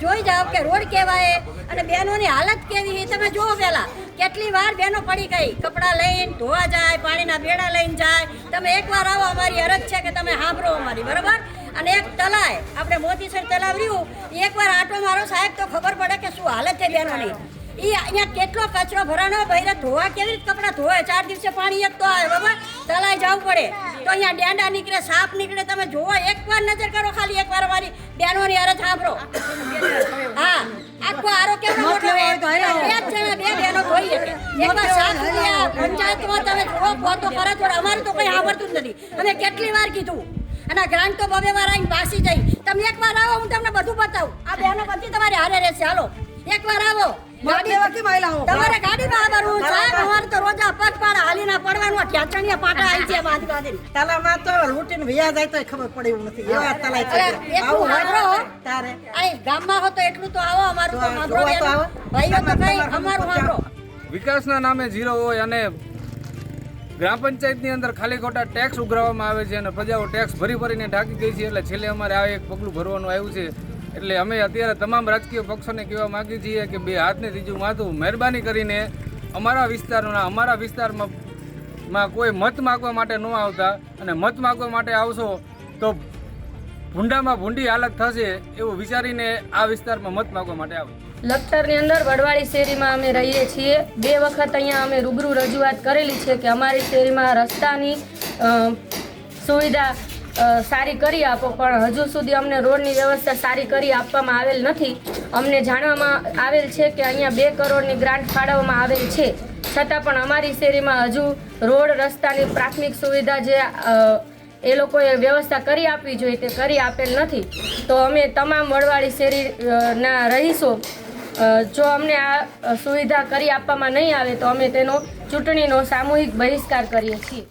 જોઈ જાઓ કે રોડ કેવાય અને બહેનોની હાલત કેવી છે તમે જુઓ પહેલાં કેટલી વાર બહેનો પડી ગઈ કપડાં લઈને ધોવા જાય પાણીના બેડા લઈને જાય તમે એકવાર આવો અમારી અરજ છે કે તમે સાંભળો અમારી બરાબર અને એક તલાય આપણે મોતીસર તલાવ રહ્યું એકવાર આટો મારો સાહેબ તો ખબર પડે કે શું હાલત છે બહેનોની એ અહીંયા કેટલો કચરો ભરાનો બહેરા ધોવા કેવી રીતે કપડાં ધોવે 4 દિવસે પાણી એક તો આવે બરાબર તલાય જવું પડે તો અહીંયા ડેંડા નીકળે સાપ નીકળે તમે જુઓ એકવાર નજર કરો ખાલી એકવાર અમારી બહેનોની અરજ સાંભળો હા આખો આરો કેવો મોટો બે જણા બે બહેનો ધોઈ શકે એકવાર સાફ પંચાયતમાં તમે જુઓ પોતો કરે તો અમારે તો કંઈ આવડતું જ નથી અમે કેટલી વાર કીધું અને ગ્રાન્ટ તો 2 વાર આવીને પાસી જઈ તમે એકવાર આવો હું તમને બધું બતાવું આ બહેનો બધી તમારી હારે રહેશે હાલો એકવાર આવો તમારે ગાડીમાં આવવાનું સાહેબ અમારે તો રોજા પગ પાડા હાલીના પડવાનું ઠ્યાચણીયા પાટા આવી છે બાંધી બાંધી તલામાં તો લૂંટીને વ્યા જાય તો ખબર પડે એવું નથી એવા તલાય છે એટલું હારો તારે આ ગામમાં હો તો એટલું તો આવો અમારું તો સાંભળો ભાઈઓ તો કઈ અમારું સાંભળો વિકાસના નામે ઝીરો હોય અને ગ્રામ પંચાયતની અંદર ખાલી ખોટા ટેક્સ ઉઘરાવવામાં આવે છે અને પ્રજાઓ ટેક્સ ભરીને ઢાંકી ગઈ છે એટલે છેલ્લે અમારે આ એક પગલું ભરવાનું આવ્યું છે એટલે અમે અત્યારે તમામ રાજકીય પક્ષોને કહેવા માગીએ છીએ કે 2 હાથને ત્રીજું માથું મહેરબાની કરીને અમારા વિસ્તારમાં કોઈ મત માગવા માટે ન આવતા અને મત માગવા માટે આવશો તો ભૂંડામાં ભૂંડી હાલત થશે એવું વિચારીને આ વિસ્તારમાં મત માગવા માટે આવો લખતરની અંદર વડવાળી શેરીમાં અમે રહીએ છીએ 2 વખત અહીંયા અમે રૂબરૂ રજૂઆત કરેલી છે કે અમારી શેરીમાં રસ્તાની સુવિધા સારી કરી આપો પણ હજુ સુધી અમને રોડની વ્યવસ્થા સારી કરી આપવામાં આવેલ નથી અમને જાણવામાં આવેલ છે કે અહીંયા 2 કરોડની ગ્રાન્ટ ફાળવવામાં આવેલ છે છતાં પણ અમારી શેરીમાં હજુ રોડ રસ્તાની પ્રાથમિક સુવિધા જે એ લોકોએ વ્યવસ્થા કરી આપવી જોઈએ તે કરી આપેલ નથી તો અમે તમામ વડવાળી શેરીના રહીશો જો અમને આ સુવિધા કરી આપવામાં નહીં આવે તો અમે તેનો ચૂંટણીનો સામૂહિક બહિષ્કાર કરીએ છીએ।